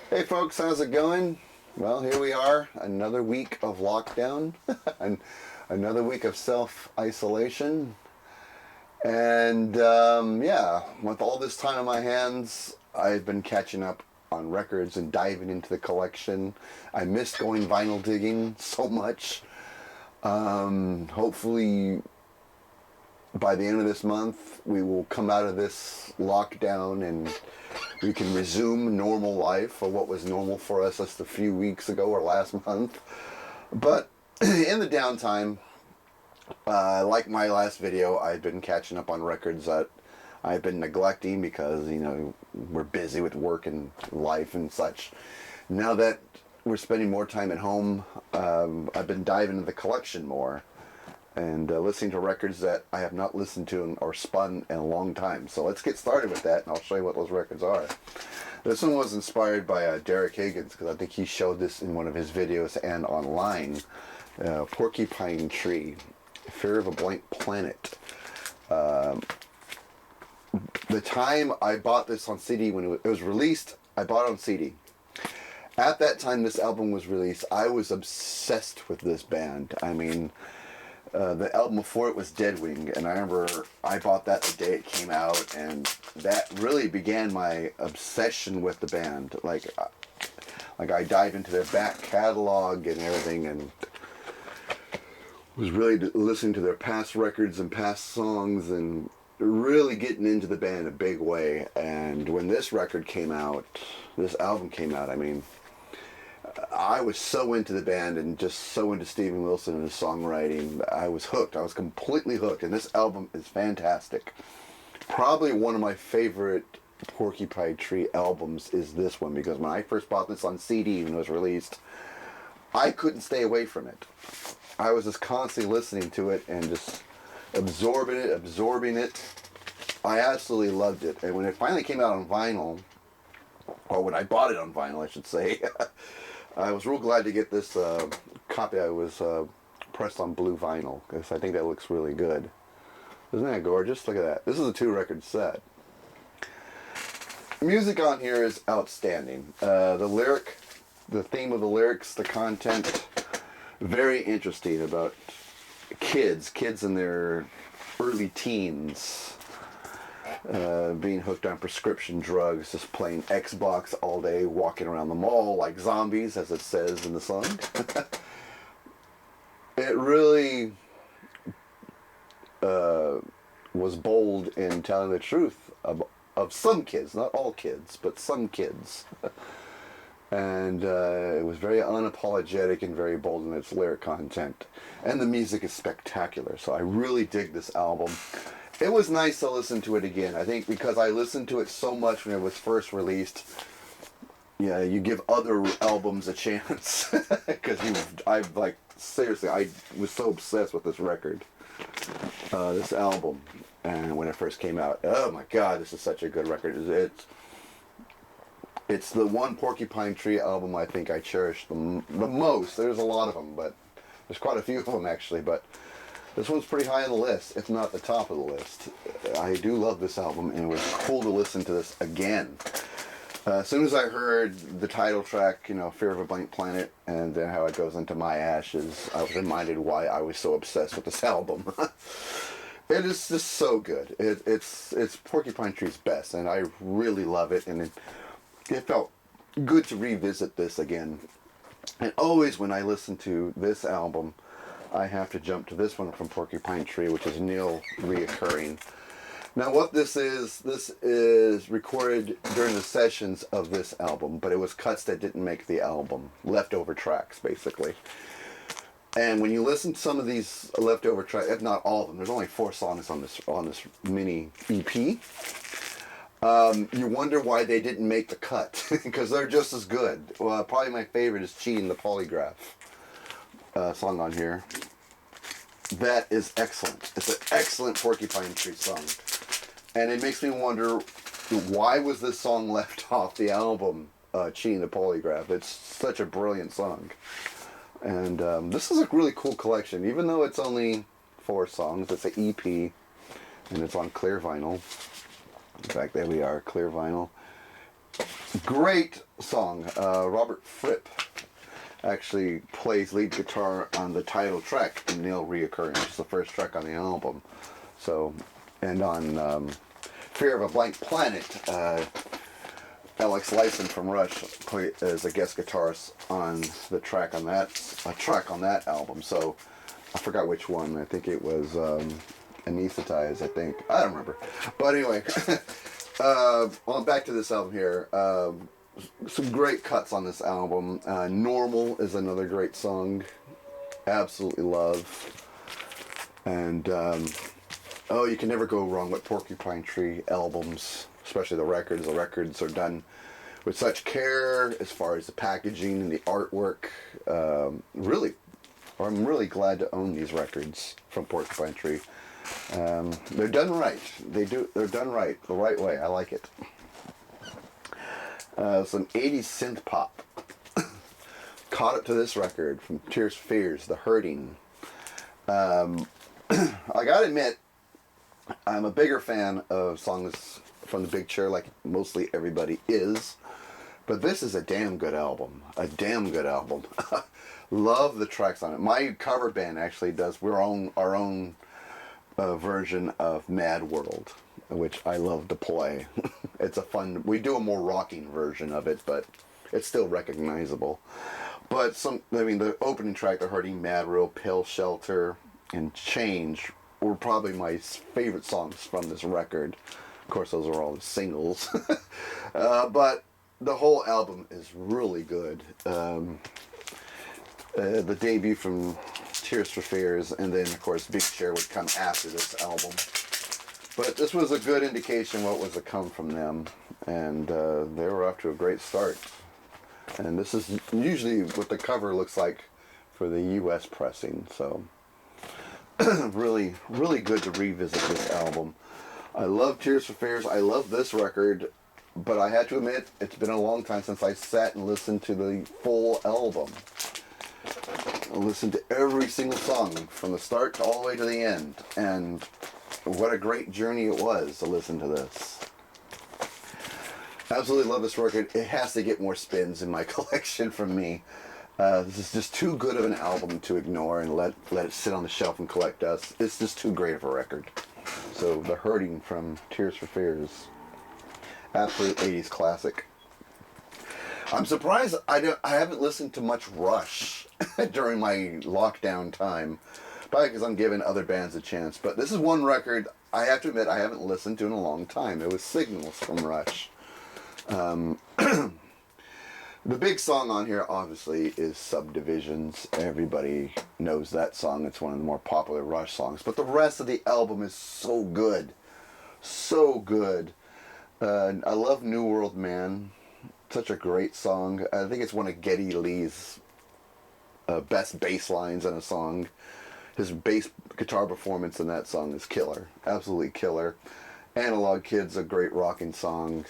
Hey folks, how's it going? Well, here we are, another week of lockdown, and another week of self-isolation. And yeah, with all this time on my hands, I've been catching up on records and diving into the collection. I missed going vinyl digging so much. Hopefully, by the end of this month, we will come out of this lockdown and we can resume normal life, or what was normal for us just a few weeks ago or last month. But in the downtime, like my last video, I've been catching up on records that I've been neglecting because, we're busy with work and life and such. Now that we're spending more time at home, I've been diving into the collection more and listening to records that I have not listened to or spun in a long time. So let's get started with that, and I'll show you what those records are. This one was inspired by Derek Higgins, because I think he showed this in one of his videos and online. Porcupine Tree, Fear of a Blank Planet. The time I bought this on CD, when it was released, I bought it on CD. At that time this album was released, I was obsessed with this band. I mean, the album before it was Deadwing, and I remember I bought that the day it came out, and that really began my obsession with the band. Like I dived into their back catalog and everything, and was really listening to their past records and past songs, and really getting into the band in a big way. And when this record came out, this album came out, I mean, I was so into the band and just so into Steven Wilson and his songwriting. I was hooked. I was completely hooked. And this album is fantastic. Probably one of my favorite Porcupine Tree albums is this one, because when I first bought this on CD when it was released, I couldn't stay away from it. I was just constantly listening to it and just absorbing it. I absolutely loved it. And when it finally came out on vinyl, or when I bought it on vinyl, I should say, I was real glad to get this copy. I was pressed on blue vinyl, because I think that looks really good. Isn't that gorgeous? Look at that. This is a 2-record set. Music on here is outstanding. The theme of the lyrics, the content, very interesting, about kids in their early teens, being hooked on prescription drugs, just playing Xbox all day, walking around the mall like zombies, as it says in the song. It really was bold in telling the truth of some kids, not all kids, but some kids. And it was very unapologetic and very bold in its lyric content. And the music is spectacular, so I really dig this album. It was nice to listen to it again. I think because I listened to it so much when it was first released, yeah, you give other albums a chance. Because seriously, I was so obsessed with this record, this album, and when it first came out. Oh my God, this is such a good record. It's the one Porcupine Tree album I think I cherish the most. There's a lot of them, but there's quite a few of them actually, but this one's pretty high on the list, if not the top of the list. I do love this album, and it was cool to listen to this again. As soon as I heard the title track, Fear of a Blank Planet, and then how it goes into My Ashes, I was reminded why I was so obsessed with this album. It is just so good. It's Porcupine Tree's best, and I really love it, and it felt good to revisit this again. And always when I listen to this album, I have to jump to this one from Porcupine Tree, which is Neil reoccurring. Now what this is recorded during the sessions of this album, but it was cuts that didn't make the album, leftover tracks basically. And when you listen to some of these leftover tracks, if not all of them, there's only 4 songs on this mini EP. You wonder why they didn't make the cut, because they're just as good. Well, probably my favorite is Cheating the Polygraph song on here. That is excellent. It's an excellent Porcupine Tree song. And it makes me wonder, why was this song left off the album, Cheating the Polygraph? It's such a brilliant song. And this is a really cool collection. Even though it's only 4 songs, it's an EP, and it's on clear vinyl. In fact, there we are, clear vinyl. Great song. Robert Fripp actually plays lead guitar on the title track, Nil Reoccurring, which is the first track on the album. So, and on Fear of a Blank Planet, Alex Lifeson from Rush is a guest guitarist on the track on that album. So I forgot which one. I think it was Anesthetized. I think I don't remember. But anyway, well, back to this album here. Some great cuts on this album. Normal is another great song. Absolutely love. And oh, you can never go wrong with Porcupine Tree albums, especially the records. The records are done with such care as far as the packaging and the artwork. Really, I'm really glad to own these records from Porcupine Tree. They're done right. They're done right, the right way. I like it. Some 80s synth pop. Caught up to this record from Tears for Fears, The Hurting. I gotta admit, I'm a bigger fan of songs from the Big Chair, like mostly everybody is. But this is a damn good album. A damn good album. Love the tracks on it. My cover band actually does our own version of Mad World, which I love to play. It's a fun. We do a more rocking version of it, but it's still recognizable. But the opening track, The Hurting, Mad World, Pale Shelter, and Change were probably my favorite songs from this record. Of course, those are all the singles. But the whole album is really good. The debut from Tears for Fears, and then, of course, Big Chair would come after this album. But this was a good indication what was to come from them, and they were off to a great start. And this is usually what the cover looks like for the U.S. pressing, so really, really good to revisit this album. I love Tears for Fears. I love this record, but I had to admit, it's been a long time since I sat and listened to the full album. I listened to every single song from the start all the way to the end, and what a great journey it was to listen to this. Absolutely love this record. It has to get more spins in my collection from me. This is just too good of an album to ignore and let it sit on the shelf and collect dust. It's just too great of a record. So, The Hurting from Tears for Fears. Absolute 80s classic. I'm surprised I haven't listened to much Rush during my lockdown time. Probably because I'm giving other bands a chance. But this is one record I have to admit I haven't listened to in a long time. It was Signals from Rush. The big song on here, obviously, is Subdivisions. Everybody knows that song. It's one of the more popular Rush songs. But the rest of the album is so good. So good. I love New World Man. Such a great song. I think it's one of Geddy Lee's best bass lines in a song. His bass guitar performance in that song is killer. Absolutely killer. Analog Kid's a great rocking song.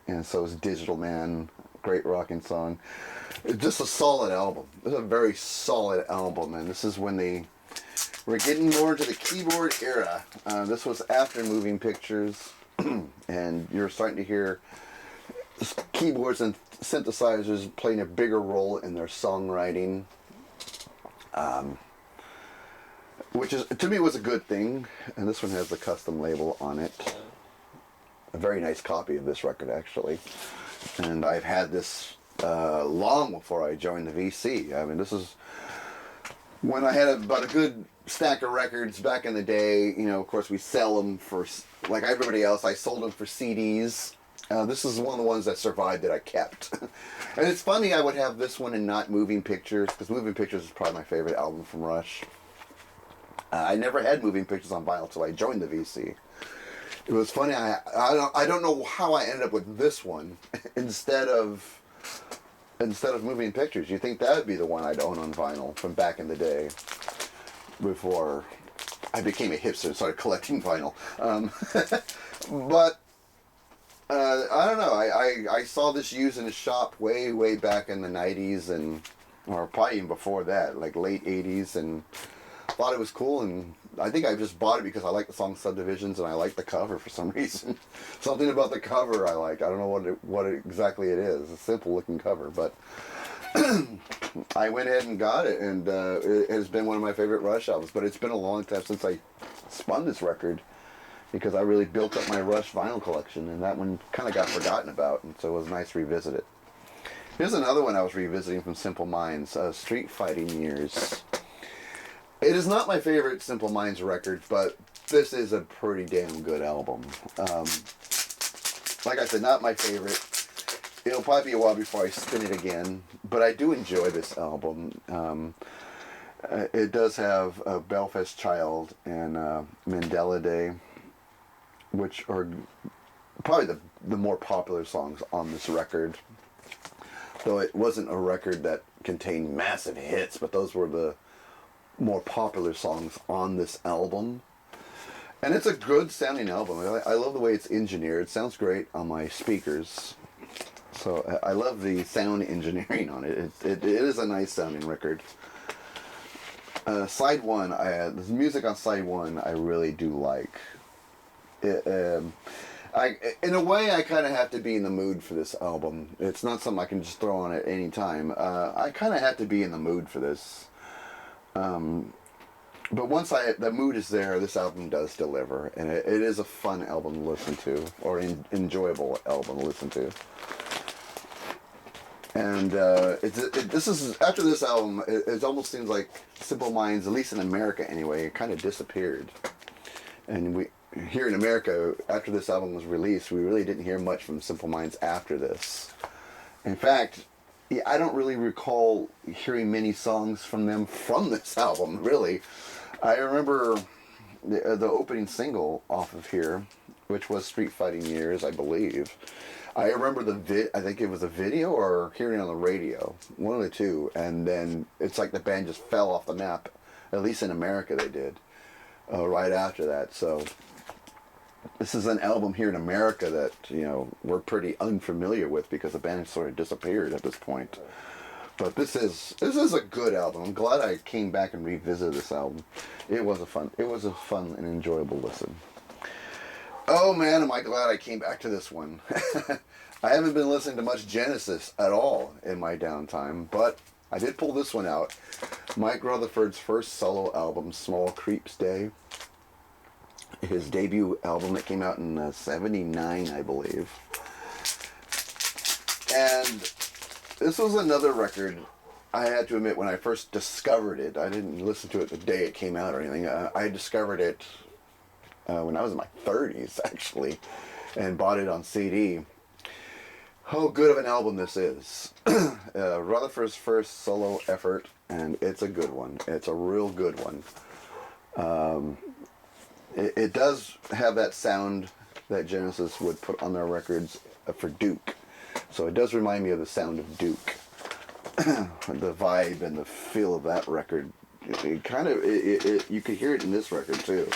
And so is Digital Man. Great rocking song. It's just a solid album. It's a very solid album, and this is when we're getting more into the keyboard era. This was after Moving Pictures, and you're starting to hear keyboards and synthesizers playing a bigger role in their songwriting, which is, to me, was a good thing. And this one has the custom label on it. A very nice copy of this record, actually. And I've had this long before I joined the VC. I mean, this is when I had about a good stack of records back in the day. You know, of course, we sell them for, like everybody else, I sold them for CDs. This is one of the ones that survived that I kept. And it's funny I would have this one and not Moving Pictures, because Moving Pictures is probably my favorite album from Rush. I never had Moving Pictures on vinyl until I joined the VC. It was funny. I don't know how I ended up with this one instead of Moving Pictures. You think that would be the one I'd own on vinyl from back in the day, before I became a hipster and started collecting vinyl. But I don't know. I saw this used in a shop way back in the 90s, or probably even before that, like late 80s, and thought it was cool and I think I just bought it because I like the song Subdivisions and I like the cover for some reason. Something about the cover I like. I don't know what exactly it is. It's a simple looking cover, but I went ahead and got it, and it has been one of my favorite Rush albums. But it's been a long time since I spun this record because I really built up my Rush vinyl collection, and that one kind of got forgotten about, and so it was nice to revisit it. Here's another one I was revisiting from Simple Minds, Street Fighting Years. It is not my favorite Simple Minds record, but this is a pretty damn good album. Like I said, not my favorite. It'll probably be a while before I spin it again, but I do enjoy this album. It does have Belfast Child and Mandela Day, which are probably the more popular songs on this record. Though it wasn't a record that contained massive hits, but those were the more popular songs on this album. And it's a good sounding album. I love the way it's engineered. It sounds great on my speakers. So I love the sound engineering on it. It is a nice sounding record. Side 1, the music on Side 1 I really do like. In a way, I kind of have to be in the mood for this album. It's not something I can just throw on at any time. I kind of have to be in the mood for this. But once the mood is there, this album does deliver. And it is a fun album to listen to, or enjoyable album to listen to. And this is after this album, it almost seems like Simple Minds, at least in America anyway, it kind of disappeared. And here in America, after this album was released, we really didn't hear much from Simple Minds after this. In fact, I don't really recall hearing many songs from them from this album, really. I remember the opening single off of here, which was Street Fighting Years, I believe. I remember I think it was a video or hearing on the radio, one of the two, and then it's like the band just fell off the map, at least in America they did, right after that. So this is an album here in America that, we're pretty unfamiliar with because the band sort of disappeared at this point. But this is a good album. I'm glad I came back and revisited this album. It was a fun and enjoyable listen. Oh man, am I glad I came back to this one. I haven't been listening to much Genesis at all in my downtime, but I did pull this one out. Mike Rutherford's first solo album, Small Creeps Day. His debut album that came out in '79, I believe. And this was another record, I had to admit, when I first discovered it. I didn't listen to it the day it came out or anything. I discovered it when I was in my 30s, actually, and bought it on CD. How good of an album this is. Rutherford's first solo effort, and it's a good one. It's a real good one. It does have that sound that Genesis would put on their records for Duke. So it does remind me of the sound of Duke. The vibe and the feel of that record. You could hear it in this record too.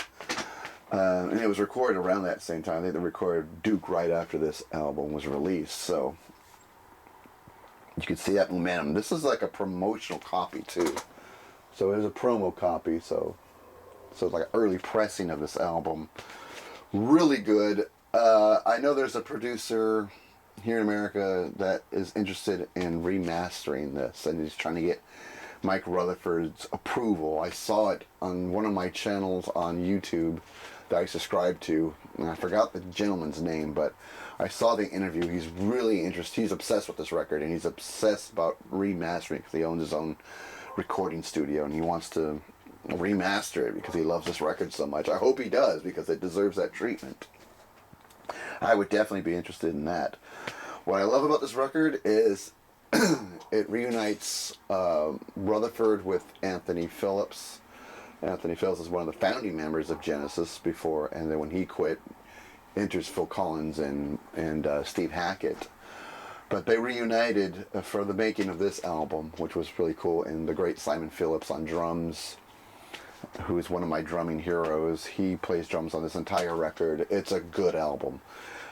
And it was recorded around that same time. I think they recorded Duke right after this album was released. So you can see that momentum. This is like a promotional copy too. So it is a promo copy. So it's like an early pressing of this album. Really good. I know there's a producer here in America that is interested in remastering this, and he's trying to get Mike Rutherford's approval. I saw it on one of my channels on YouTube that I subscribe to, and I forgot the gentleman's name, but I saw the interview. He's really interested. He's obsessed with this record, and he's obsessed about remastering because he owns his own recording studio, and he wants to remaster it because he loves this record so much. I hope he does, because it deserves that treatment. I would definitely be interested in that. What I love about this record is it reunites Rutherford with Anthony Phillips. Anthony Phillips is one of the founding members of Genesis before, and then when he quit, enters Phil Collins and Steve Hackett. But they reunited for the making of this album, which was really cool, and the great Simon Phillips on drums, who is one of my drumming heroes. He plays drums on this entire record. It's a good album.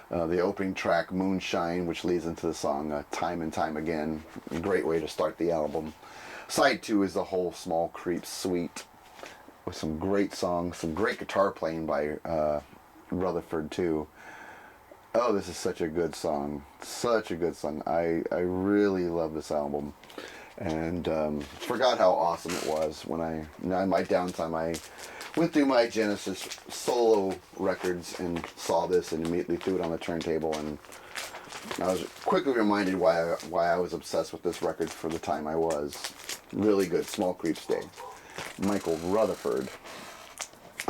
The opening track, Moonshine, which leads into the song Time and Time Again. A great way to start the album. Side 2 is the whole Small Creeps suite. with some great songs, some great guitar playing by Rutherford too. Oh, this is such a good song. Such a good song. I really love this album. And forgot how awesome it was when in my downtime, I went through my Genesis solo records and saw this and immediately threw it on the turntable. And I was quickly reminded why I was obsessed with this record for the time I was. Really good. Small Creeps Day. Michael Rutherford.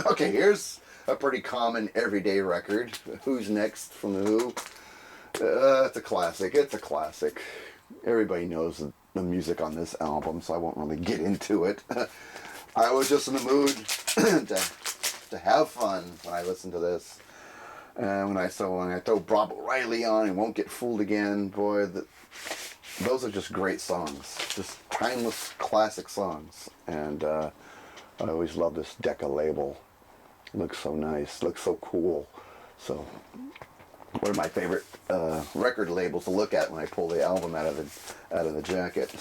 Okay, here's a pretty common everyday record. Who's Next from The Who. It's a classic. It's a classic. Everybody knows the music on this album, so I won't really get into it. I was just in the mood to have fun when I listened to this. And when I throw Bob O'Reilly on and Won't Get Fooled Again, boy, those are just great songs. Just timeless classic songs. And I always love this Decca label. Looks so nice. Looks so cool. So one of my favorite record labels to look at when I pull the album out of the jacket.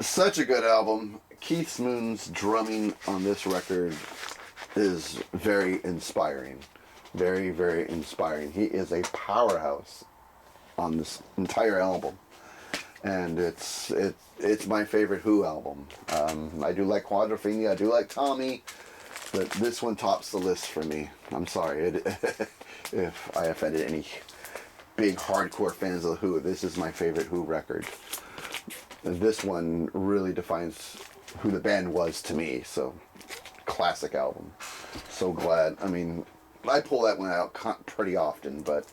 Such a good album. Keith Moon's drumming on this record is very inspiring. Very, very inspiring. He is a powerhouse on this entire album. And it's my favorite Who album. I do like Quadrophenia, I do like Tommy, but this one tops the list for me. I'm sorry if I offended any big hardcore fans of the Who. This is my favorite Who record. This one really defines who the band was to me. So, classic album. So glad. I mean, I pull that one out pretty often, but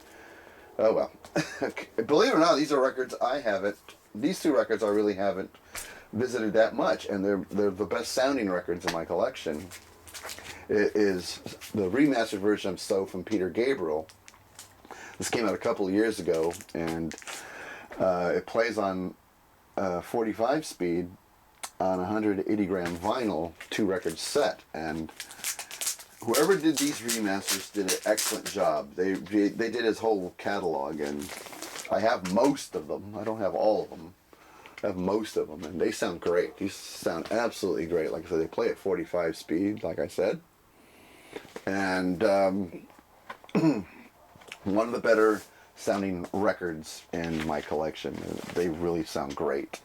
oh well. Believe it or not, these are records these two records I really haven't visited that much, and they're the best sounding records in my collection. It is the remastered version of So from Peter Gabriel. This came out a couple of years ago, and it plays on 45 speed on 180 gram vinyl 2-record set, and whoever did these remasters did an excellent job. They did his whole catalog, and I have most of them. I don't have all of them. I have most of them, and they sound great. These sound absolutely great. Like I said, they play at 45 speed, like I said. And one of the better sounding records in my collection. They really sound great.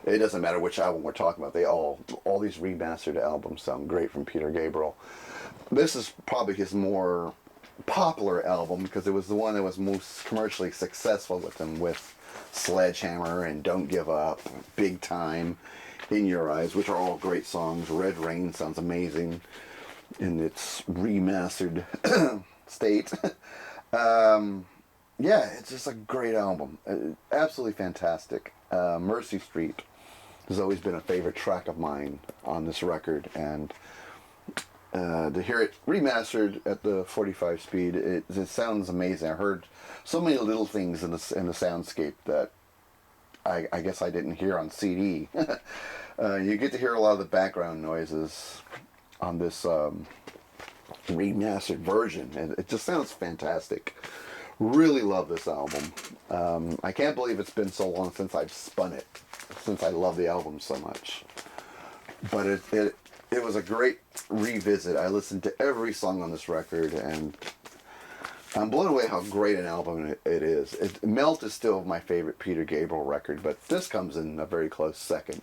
It doesn't matter which album we're talking about. All these remastered albums sound great from Peter Gabriel. This is probably his more popular album because it was the one that was most commercially successful with him, with Sledgehammer and Don't Give Up, Big Time, In Your Eyes, which are all great songs. Red Rain sounds amazing in its remastered state. Yeah, it's just a great album. Absolutely fantastic. Mercy Street has always been a favorite track of mine on this record, and to hear it remastered at the 45 speed, it sounds amazing. I heard so many little things in the soundscape that I guess I didn't hear on CD. You get to hear a lot of the background noises on this remastered version, and it just sounds fantastic. Really love this album. I can't believe it's been so long since I've spun it, since I love the album so much. But it was a great revisit. I listened to every song on this record, and I'm blown away how great an album it is. Melt is still my favorite Peter Gabriel record, but this comes in a very close second.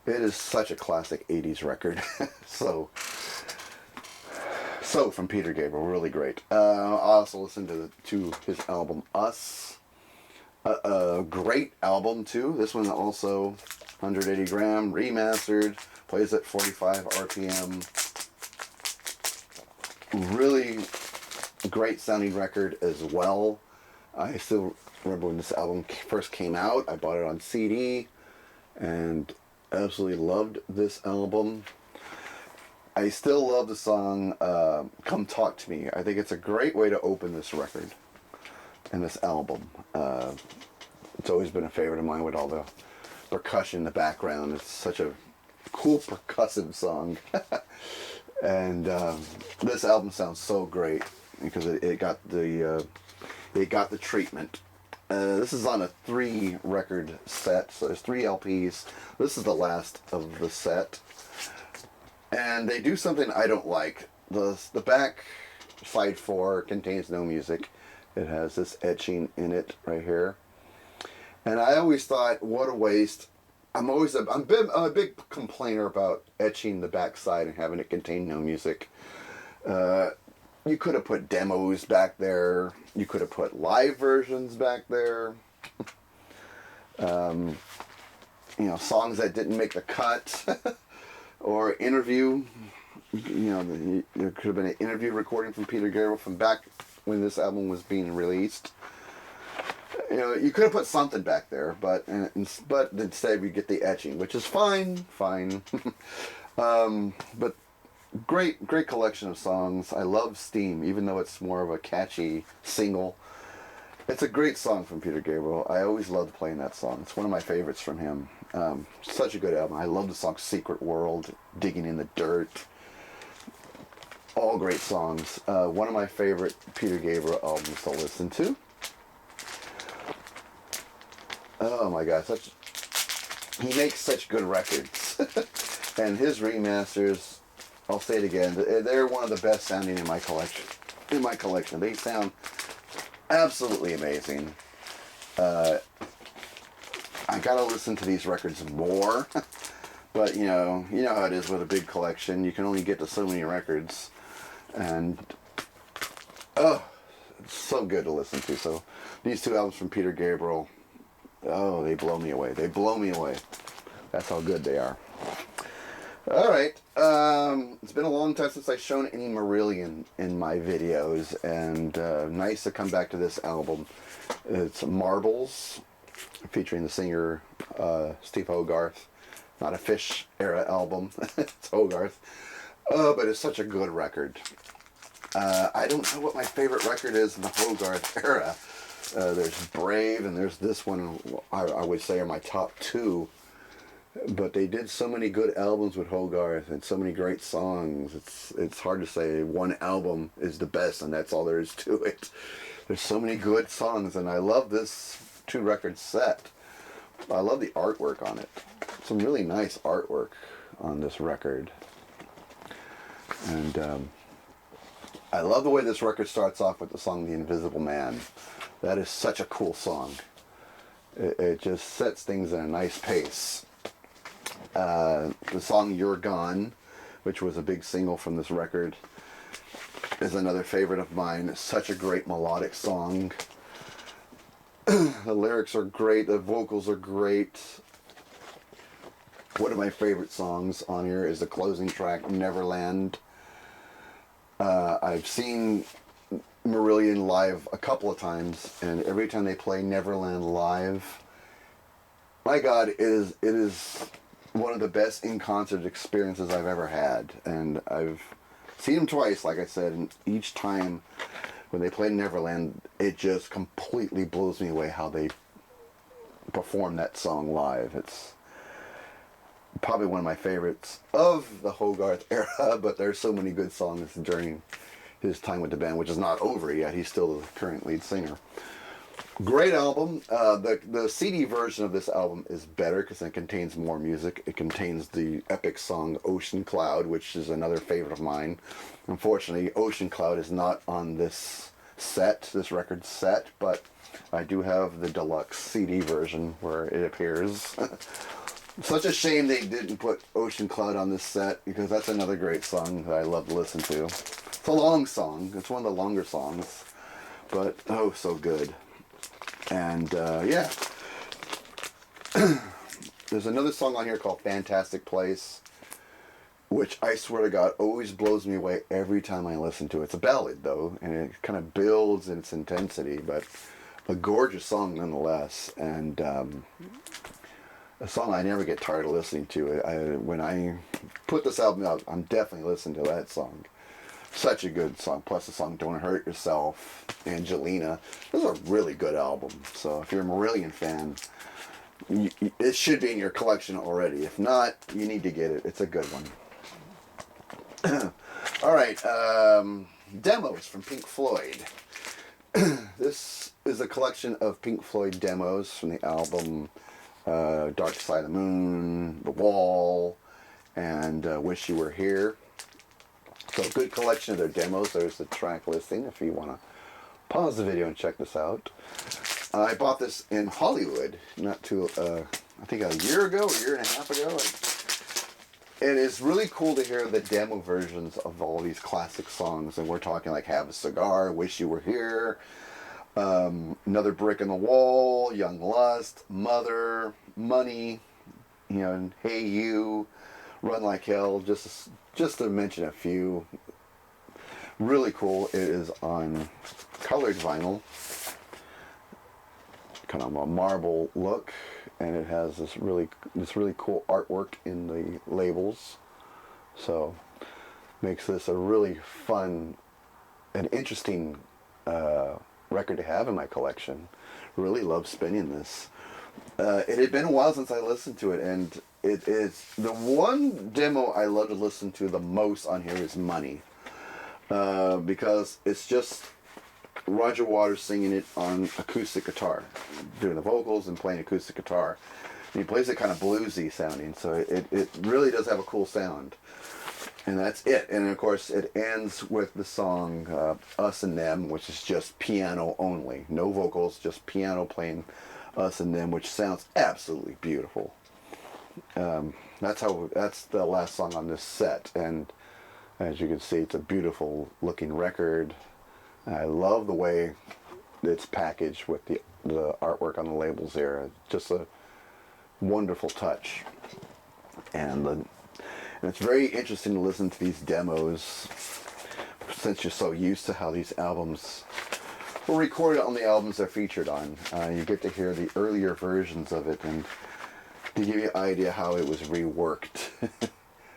It is such a classic 80s record. So from Peter Gabriel, really great. I also listened to his album Us. A great album too. This one also 180 gram, remastered, plays at 45 RPM. Really great sounding record as well. I still remember when this album first came out. I bought it on CD and absolutely loved this album. I still love the song Come Talk to Me. I think it's a great way to open this record and this album. It's always been a favorite of mine with all the percussion in the background. It's such a cool percussive song. And this album sounds so great because it got the treatment. This is on a 3-record set, so there's 3 LPs. This is the last of the set. And they do something I don't like. The back side 4 contains no music. It has this etching in it right here. And I always thought, what a waste. I'm a big complainer about etching the backside and having it contain no music. You could have put demos back there. You could have put live versions back there. You know, songs that didn't make the cut. Or interview. You know, there could have been an interview recording from Peter Gabriel from back when this album was being released. You know, you could have put something back there, but instead we get the etching, which is fine. But great collection of songs. I love Steam, even though it's more of a catchy single. It's a great song from Peter Gabriel. I always loved playing that song. It's one of my favorites from him. Such a good album. I love the song Secret World, Digging in the Dirt. All great songs. One of my favorite Peter Gabriel albums to listen to. Oh my God, he makes such good records. And his remasters, I'll say it again, they're one of the best sounding in my collection. They sound absolutely amazing. I gotta listen to these records more. But you know how it is with a big collection. You can only get to so many records. And it's so good to listen to. So these 2 albums from Peter Gabriel, they blow me away. That's how good they are. Alright, it's been a long time since I've shown any Marillion in my videos, and nice to come back to this album. It's Marbles, featuring the singer Steve Hogarth. Not a Fish era album, it's Hogarth. But it's such a good record. I don't know what my favorite record is in the Hogarth era. There's Brave, and there's this one, I would say are my top 2. But they did so many good albums with Hogarth and so many great songs. It's hard to say one album is the best and that's all there is to it. There's so many good songs, and I love this 2-record set. I love the artwork on it. Some really nice artwork on this record. And I love the way this record starts off with the song The Invisible Man. That is such a cool song. It just sets things in a nice pace. The song You're Gone, which was a big single from this record, is another favorite of mine. It's such a great melodic song. The lyrics are great, the vocals are great. One of my favorite songs on here is the closing track, Neverland. I've seen Marillion live a couple of times, and every time they play Neverland live, my God, it is one of the best in-concert experiences I've ever had. And I've seen them twice, like I said, and each time when they play Neverland, it just completely blows me away how they perform that song live. It's probably one of my favorites of the Hogarth era, but there's so many good songs during his time with the band, which is not over yet. He's still the current lead singer. Great album. The CD version of this album is better because it contains more music. It contains the epic song Ocean Cloud, which is another favorite of mine. Unfortunately, Ocean Cloud is not on this record set, but I do have the deluxe CD version where it appears. Such a shame they didn't put Ocean Cloud on this set, because that's another great song that I love to listen to. It's a long song. It's one of the longer songs, but oh, so good. And yeah, there's another song on here called Fantastic Place, which I swear to God always blows me away every time I listen to it. It's a ballad though, and it kind of builds in its intensity, but a gorgeous song nonetheless. And a song I never get tired of listening to. When I put this album out, I'm definitely listening to that song. Such a good song. Plus the song Don't Hurt Yourself, Angelina. This is a really good album. So if you're a Marillion fan, it should be in your collection already. If not, you need to get it. It's a good one. All right. Demos from Pink Floyd. This is a collection of Pink Floyd demos from the album Dark Side of the Moon, The Wall, and Wish You Were Here. So a good collection of their demos. There's the track listing if you want to pause the video and check this out. I bought this in Hollywood not too, I think a year ago, a year and a half ago. And it's really cool to hear the demo versions of all these classic songs. And we're talking like Have a Cigar, Wish You Were Here, Another Brick in the Wall, Young Lust, Mother, Money, you know, and Hey You, Run Like Hell, just to mention a few. Really cool. It is on colored vinyl, kind of a marble look, and it has this really cool artwork in the labels. So makes this a really fun and interesting record to have in my collection. Really love spinning this. It had been a while since I listened to it, and it is the one demo I love to listen to the most on here is Money, because it's just Roger Waters singing it on acoustic guitar, doing the vocals and playing acoustic guitar. And he plays it kind of bluesy sounding, so it really does have a cool sound. And that's it. And of course it ends with the song Us and Them, which is just piano only. No vocals, just piano playing Us and Them, which sounds absolutely beautiful. That's the last song on this set, and as you can see, it's a beautiful looking record. I love the way it's packaged with the artwork on the labels there. Just a wonderful touch. And it's very interesting to listen to these demos, since you're so used to how these albums were recorded on the albums they're featured on. You get to hear the earlier versions of it, and to give you an idea how it was reworked,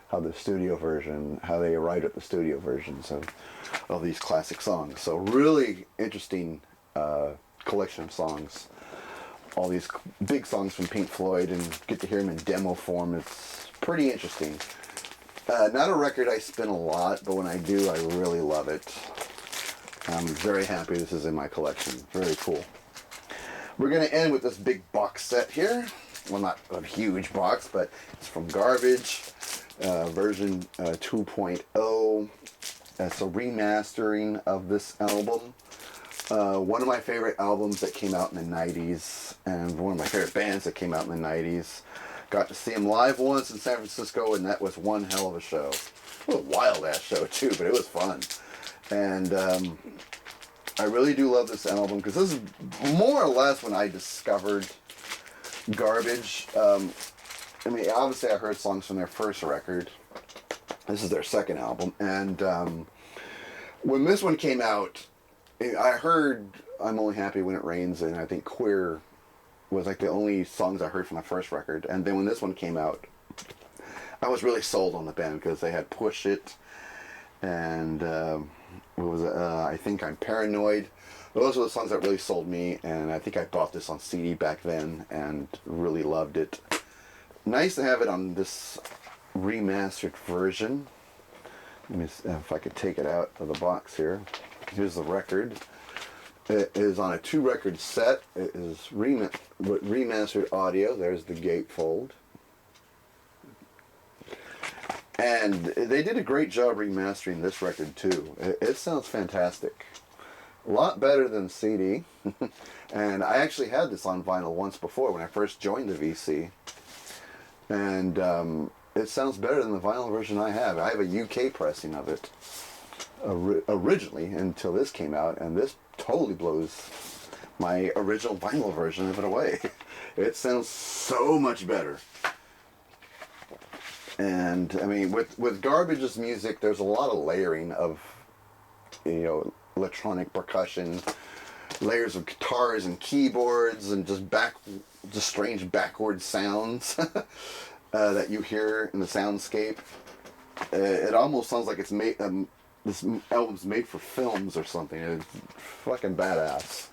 how the studio version, how they arrived at the studio versions of these classic songs. So really interesting collection of songs. All these big songs from Pink Floyd, and get to hear them in demo form. It's pretty interesting. Not a record I spin a lot, but when I do, I really love it. I'm very happy this is in my collection. Very cool. We're going to end with this big box set here. Well, not a huge box, but it's from Garbage, version 2.0. It's a remastering of this album. One of my favorite albums that came out in the 90s, and one of my favorite bands that came out in the 90s. Got to see them live once in San Francisco, and that was one hell of a show. It was a wild-ass show, too, but it was fun. And I really do love this album, because this is more or less when I discovered Garbage. I mean, obviously I heard songs from their first record. This is their second album. And when this one came out, I heard I'm Only Happy When It Rains, and I think Queer was like the only songs I heard from the first record. And then when this one came out, I was really sold on the band, because they had Push It and what was it? I Think I'm Paranoid. Those were the songs that really sold me, and I think I bought this on CD back then and really loved it. Nice to have it on this remastered version. Let me see if I could take it out of the box here. Here's the record. It is on a 2-record set. It is remastered audio. There's the gatefold. And they did a great job remastering this record too. It sounds fantastic. A lot better than CD. And I actually had this on vinyl once before when I first joined the VC. And it sounds better than the vinyl version I have. I have a UK pressing of it originally until this came out, and this totally blows my original vinyl version of it away. It sounds so much better. And I mean, with Garbage's music, there's a lot of layering of, you know, electronic percussion, layers of guitars and keyboards, and just strange backward sounds that you hear in the soundscape. It almost sounds like it's made. This album's made for films or something. It's fucking badass.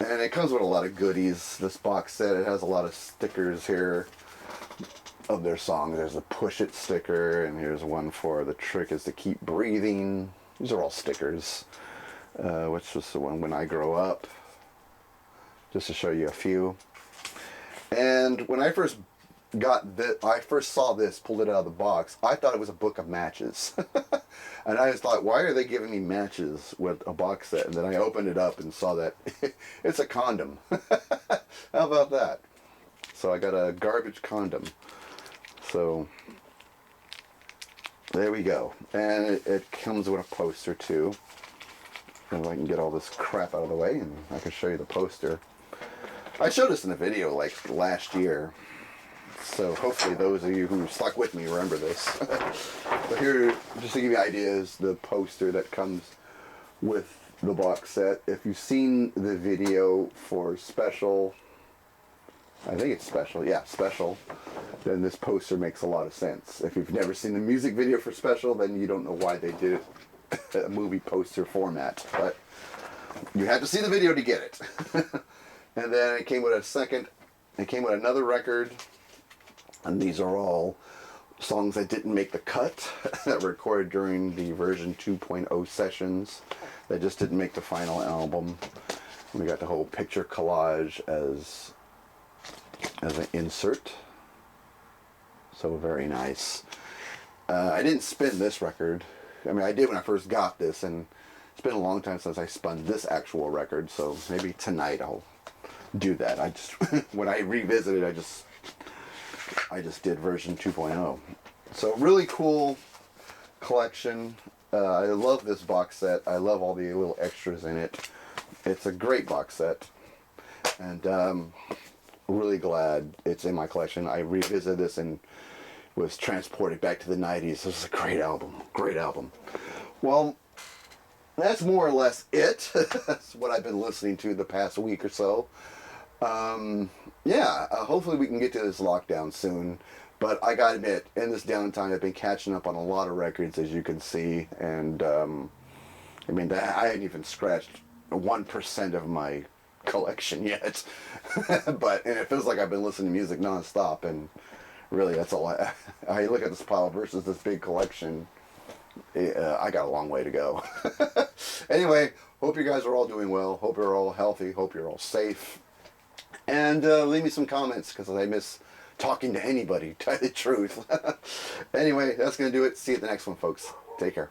And it comes with a lot of goodies. This box set, it has a lot of stickers here of their songs. There's a Push It sticker, and here's one for The Trick Is to Keep Breathing. These are all stickers. Which was the one When I Grow Up. Just to show you a few. And when I first I first saw this, pulled it out of the box, I thought it was a book of matches. And I just thought, why are they giving me matches with a box set? And then I opened it up and saw that it's a condom. How about that? So I got a garbage condom. So there we go. And it comes with a poster too. And if I can get all this crap out of the way, and I can show you the poster. I showed this in a video like last year. So hopefully those of you who stuck with me remember this. But here, just to give you ideas, the poster that comes with the box set. If you've seen the video for Special, I think it's Special, yeah, Special, then this poster makes a lot of sense. If you've never seen the music video for Special, then you don't know why they did a movie poster format. But you had to see the video to get it. And then it came with another record. And these are all songs that didn't make the cut, that were recorded during the version 2.0 sessions, that just didn't make the final album. We got the whole picture collage as an insert. So very nice. I didn't spin this record. I mean, I did when I first got this, and it's been a long time since I spun this actual record, so maybe tonight I'll do that. I just, when I revisit it, I just did version 2.0. So really cool collection. I love this box set. I love all the little extras in it. It's a great box set. And really glad it's in my collection. I revisited this and was transported back to the 90s. This is a great album. Great album. Well, that's more or less it. That's what I've been listening to the past week or so. Hopefully we can get to this lockdown soon. But I gotta admit, in this downtime, I've been catching up on a lot of records, as you can see. And, I mean, I hadn't even scratched 1% of my collection yet. And it feels like I've been listening to music nonstop. And really, that's all I look at this pile versus this big collection. I got a long way to go. Anyway, hope you guys are all doing well. Hope you're all healthy. Hope you're all safe. And leave me some comments, because I miss talking to anybody, to tell you the truth. Anyway, that's going to do it. See you at the next one, folks. Take care.